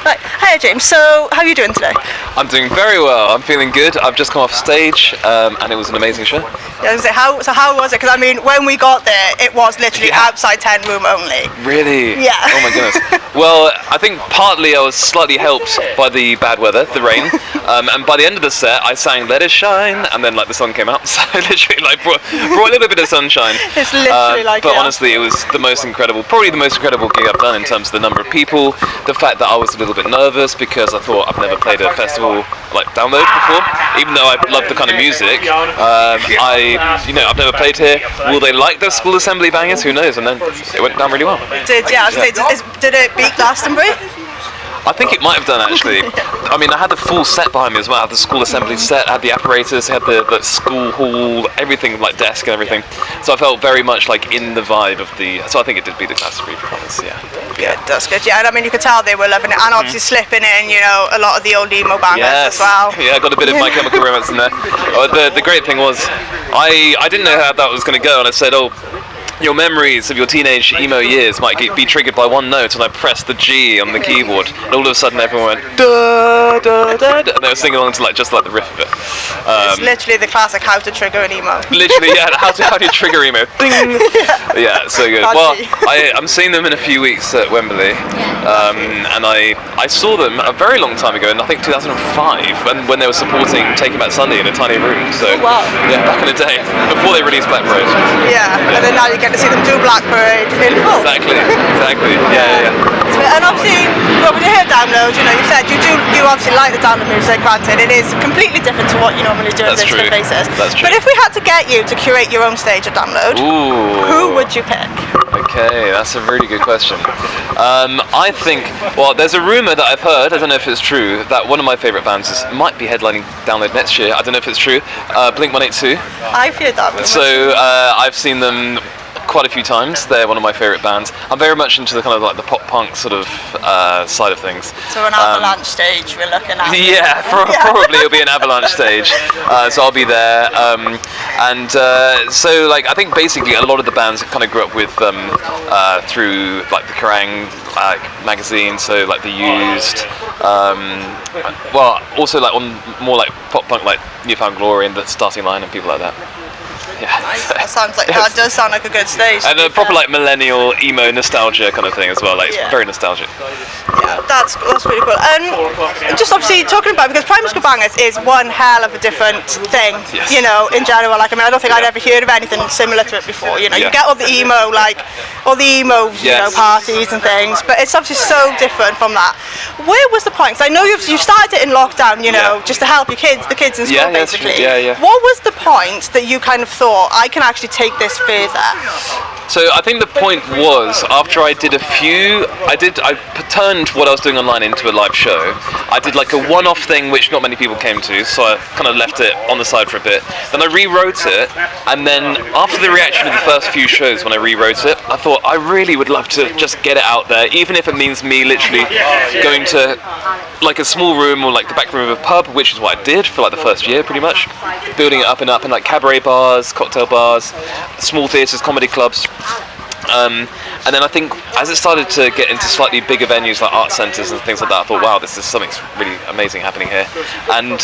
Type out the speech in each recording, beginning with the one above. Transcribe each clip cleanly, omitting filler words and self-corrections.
Right. Hey James, so how are you doing today? I'm doing very well. I'm feeling good. I've just come off stage, and it was an amazing show. Yeah, I was gonna say, how was it? Because I mean, when we got there, it was literally outside 10 room only. Really? Yeah. Oh my goodness. Well, I think partly I was slightly helped by the bad weather, the rain, and by the end of the set, I sang "Let It Shine," and then like the sun came out, so literally like brought a little bit of sunshine. It's literally But honestly, it was the most incredible, probably the most incredible gig I've done in terms of the number of people. The fact that I was a little bit nervous because I thought I've never played a festival like Download before, even though I love the kind of music. I've never played here. Will they like those school assembly bangers? Who knows? And then it went down really well. Did it beat Glastonbury? I think it might have done actually. I mean, I had the full set behind me as well. I had the school assembly set, I had the apparatus, I had the school hall, everything, like desk and everything. So I felt very much like in the vibe of the. So I think it did beat the Glastonbury performance. Yeah. Good, that's good. Yeah, and I mean, you could tell they were loving it, and obviously slipping in, a lot of the old emo bangers as well. Yeah, I got a bit of My Chemical Romance in there. The great thing was, I didn't know how that was going to go, and I said, your memories of your teenage emo years might be triggered by one note, and I pressed the G on the keyboard, and all of a sudden everyone went da da da, and they were singing along to just like the riff of it. It's literally the classic how to trigger an emo. Literally, yeah. How do you trigger emo? Ding. Yeah, so good. Well, I'm seeing them in a few weeks at Wembley, and I saw them a very long time ago, in I think 2005, when they were supporting Taking Back Sunday in a tiny room. So yeah, back in the day, before they released Black Parade. Yeah, and then now you get to see them do Black Parade in full. Exactly. Yeah. And obviously, when you hear Download, you said you obviously like the Download music. Granted, it is completely different to what you normally do on digital basis. That's true. But if we had to get you to curate your own stage at Download, who would you pick? Okay, that's a really good question. I think, there's a rumour that I've heard, I don't know if it's true, that one of my favourite bands might be headlining Download next year. I don't know if it's true. Blink-182. I've heard that rumour. So I've seen them quite a few times. They're one of my favourite bands. I'm very much into the kind of like the pop punk sort of side of things. So an avalanche stage we're looking at. Yeah, probably it'll be an avalanche stage. So I'll be there. So like I think basically a lot of the bands I kind of grew up with through like the Kerrang magazine. So like the Used. Also like on more like pop punk like Newfound Glory and the Starting Line and people like that. Yeah. Nice. That does sound like a good stage. And a proper like millennial emo nostalgia kind of thing as well. Like it's very nostalgic. Yeah, that's really cool. And just obviously talking about, because Primary School Bangers is one hell of a different thing. Yes. In general. Like I mean, I don't think I'd ever heard of anything similar to it before. You get all the emo parties and things, but it's obviously so different from that. Where was the point? Because I know you started it in lockdown. Just to help the kids in school basically. Yeah. What was the point that you kind of thought I can actually take this further? So I think the point was after I did I turned what I was doing online into a live show. I did like a one-off thing which not many people came to, so I kind of left it on the side for a bit. Then I rewrote it, and then after the reaction of the first few shows when I rewrote it, I thought I really would love to just get it out there, even if it means me literally going to like a small room or like the back room of a pub, which is what I did for like the first year pretty much, building it up and like cabaret bars, cocktail bars, small theatres, comedy clubs. And then I think as it started to get into slightly bigger venues like art centres and things like that, I thought, wow, this is something really amazing happening here. And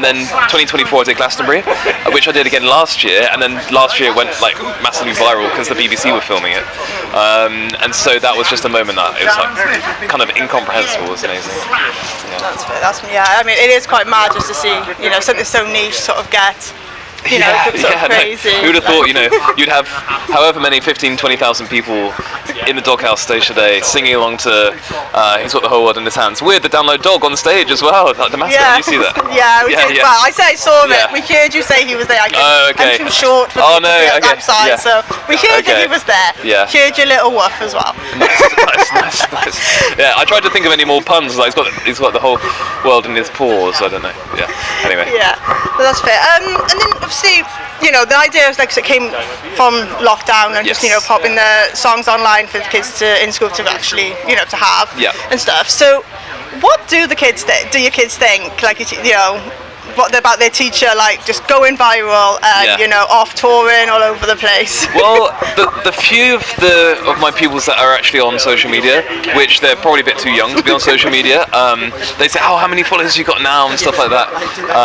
then 2024 I did Glastonbury, which I did again last year, and then last year it went like massively viral because the BBC were filming it. And so that was just a moment that it was like kind of incomprehensible. It was amazing. Yeah. That's I mean, it is quite mad just to see something so niche sort of get. Crazy. No. Who would have thought, you'd have however many 15,000, 20,000 people in the Doghouse stage today singing along to He's Got the Whole World in His Hands with the Download Dog on stage as well, like the mascot. Did you see that? Yeah, we did. Well, I saw it. We heard you say he was there. I'm too short for the outside, so we heard that he was there. Yeah. Heard your little woof as well. Nice. Yeah, I tried to think of any more puns. Like he's got the whole world in his paws. I don't know. Yeah. Anyway. Yeah, that's fair. And then obviously, the idea is like it came from lockdown and just popping the songs online for the kids in school to actually to have and stuff. So, what do the kids think? Do your kids think like about their teacher like just going viral and off touring all over the place? Well, the few of my pupils that are actually on social media, which they're probably a bit too young to be on social media, they say, "Oh, how many followers you got now?" and stuff like that.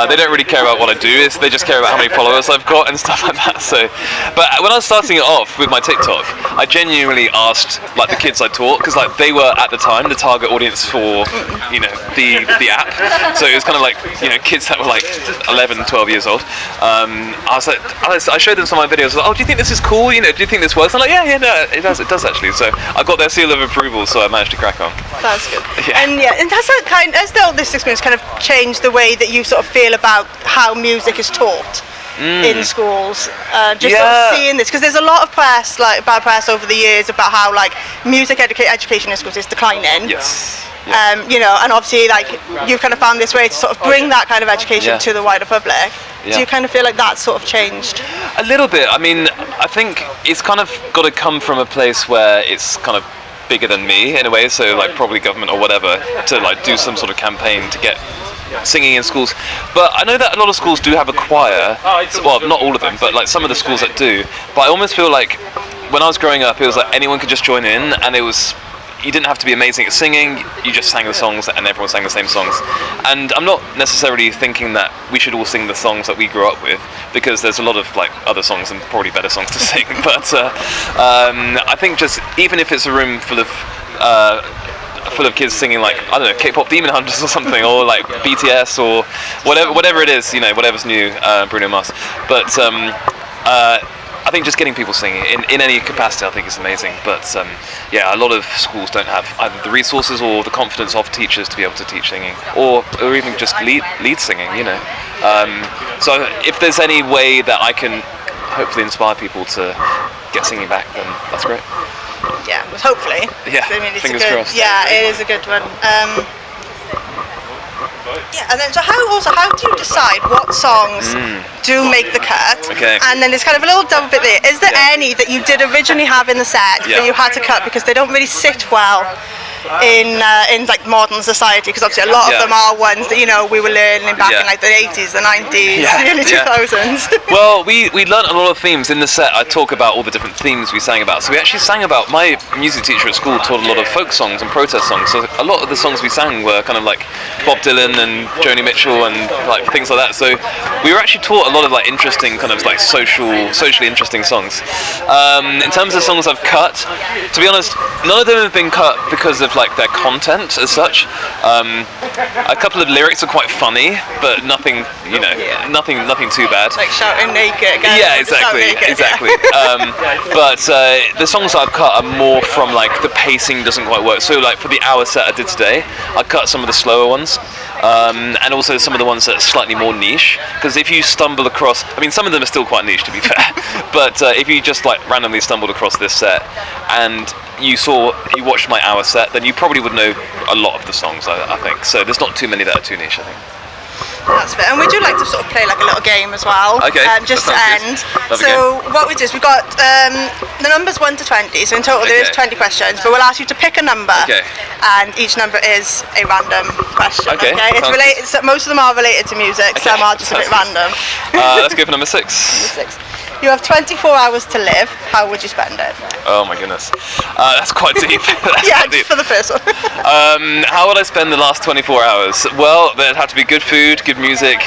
They don't really care about what I do; they just care about how many followers I've got and stuff like that. So, but when I was starting it off with my TikTok, I genuinely asked like the kids I taught, because like they were at the time the target audience for the app. So it was kind of like kids that were like 11, 12 years old. I showed them some of my videos. Like, "Oh, do you think this is cool? Do you think this works?" I'm like, yeah, no, it does actually. So I got their seal of approval, so I managed to crack on. That's good. Yeah. And has this experience kind of changed the way that you sort of feel about how music is taught in schools? Sort of seeing this, because there's a lot of press, like bad press over the years about how like music education in schools is declining. Yes. And obviously like you've kind of found this way to sort of bring that kind of education to the wider public. Do you kind of feel like that's sort of changed? A little bit. I mean, I think it's kind of got to come from a place where it's kind of bigger than me in a way, so like probably government or whatever, to like do some sort of campaign to get singing in schools. But I know that a lot of schools do have a choir. Well, not all of them, but like some of the schools that do. But I almost feel like when I was growing up, it was like anyone could just join in, and you didn't have to be amazing at singing, you just sang the songs and everyone sang the same songs. And I'm not necessarily thinking that we should all sing the songs that we grew up with, because there's a lot of like other songs and probably better songs to sing. But I think just even if it's a room full of kids singing like, I don't know, K-pop Demon Hunters or something, or like BTS or whatever it is, whatever's new, Bruno Mars. But I think just getting people singing in any capacity, I think is amazing. But a lot of schools don't have either the resources or the confidence of teachers to be able to teach singing, or even just lead singing. So if there's any way that I can hopefully inspire people to get singing back, then that's great. Yeah, hopefully. Yeah, it's fingers crossed. Yeah, it is a good one. And then how do you decide what songs do make the cut? Okay. And then there's kind of a little double bit there. Is there any that you did originally have in the set that you had to cut because they don't really sit well in like modern society? Because obviously a lot of them are ones that we were learning back in like the 80s, the 90s, the early 2000s. Well, we learned a lot of themes in the set. I talk about all the different themes we sang about. So we actually sang about, my music teacher at school taught a lot of folk songs and protest songs. So a lot of the songs we sang were kind of like Bob Dylan and Joni Mitchell and like things like that. So we were actually taught a lot of like interesting kind of like socially interesting songs. In terms of songs I've cut, to be honest, none of them have been cut because of like their content as such. A couple of lyrics are quite funny, but nothing too bad. Like shouting naked. Yeah, exactly. But the songs I've cut are more from like the pacing doesn't quite work. So like for the hour set I did today, I cut some of the slower ones, and also some of the ones that are slightly more niche. Because if you stumble across, I mean, some of them are still quite niche to be fair. But if you just like randomly stumbled across this set and you watched my hour set, then you probably would know a lot of the songs, I think. So there's not too many that are too niche, I think. That's fair. And we do like to sort of play like a little game as well. Okay. Just to end. So what we do is we've got the numbers 1 to 20. So in total there is 20 questions, but we'll ask you to pick a number. Okay. And each number is a random question. Okay. It's related. So most of them are related to music. Okay. Some are just a bit random. Let's go for number 6. Number 6. You have 24 hours to live. How would you spend it? Oh my goodness, that's quite deep. Just for the first one. How would I spend the last 24 hours? Well, there'd have to be good food, good music.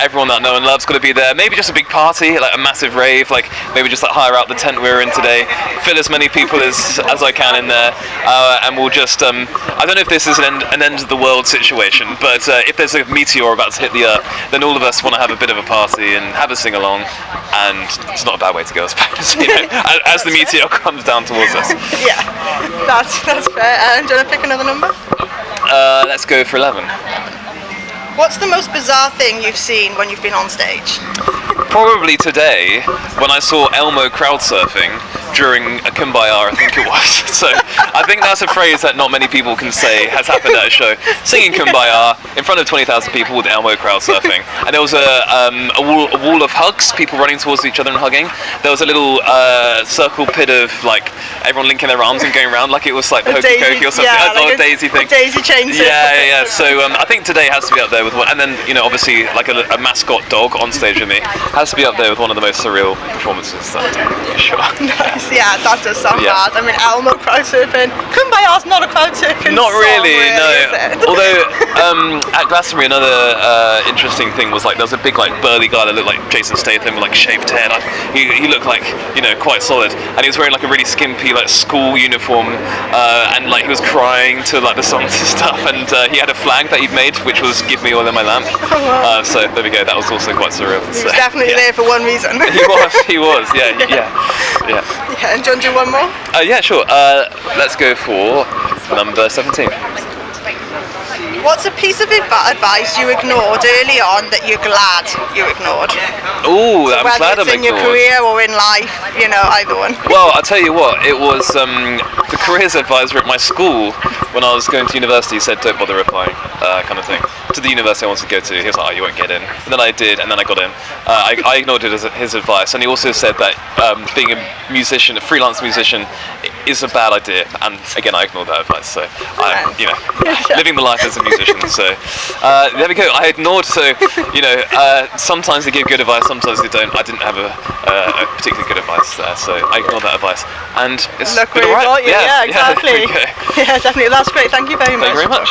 Everyone that I know and love's got to be there. Maybe just a big party, like a massive rave. Like maybe just like hire out the tent we were in today, fill as many people as I can in there, and we'll just. I don't know if this is an end of the world situation, but if there's a meteor about to hit the Earth, then all of us want to have a bit of a party and have a sing along, and it's not a bad way to go, I suppose. As the meteor comes down towards us. Yeah, that's fair. Do you want to pick another number? Let's go for 11. What's the most bizarre thing you've seen when you've been on stage? Probably today, when I saw Elmo crowd surfing during a Kumbaya, I think it was. So I think that's a phrase that not many people can say has happened at a show. Singing Kumbaya in front of 20,000 people with Elmo crowd surfing. And there was a wall of hugs, people running towards each other and hugging. There was a little circle pit of like everyone linking their arms and going around like it was like the Hokey Cokey or something. Yeah, Like a daisy thing. Daisy chain. Yeah. So I think today has to be up there with one, and then obviously like a mascot dog on stage with me has to be up there with one of the most surreal performances that I've done, for sure. Nice. Yeah, that does sound bad. I mean, Elmo crowd surfing. Kumbaya's not a crowd surfing. Not really, song, no. is it? Although at Glastonbury, another interesting thing was like there was a big like burly guy that looked like Jason Statham with like shaved hair. Like, he looked like quite solid, and he was wearing like a really skimpy like school uniform, and like he was crying to like the songs and stuff. And he had a flag that he'd made, which was "Give me oil in my lamp." So there we go. That was also quite surreal. He was definitely there for one reason. He was. Yeah. Yeah, and do you want to do one more? Yeah, sure. Let's go for number 17. What's a piece of advice you ignored early on that you're glad you ignored? Oh, I'm glad Whether it's in your career or in life, either one. Well, I'll tell you what, it was the careers advisor at my school when I was going to university said don't bother applying, kind of thing. To the university I wanted to go to, he was like, oh, you won't get in. And then I did, and then I got in. I ignored it as his advice, and he also said that being a musician, a freelance musician, is a bad idea. And again, I ignored that advice. So I'm, living the life as a musician. So there we go. I ignored. So sometimes they give good advice, sometimes they don't. I didn't have a particularly good advice there, so I ignored that advice, and it's Look been where alright. Yeah, exactly. Yeah, definitely. That's great. Thank you very much. Thank you very much.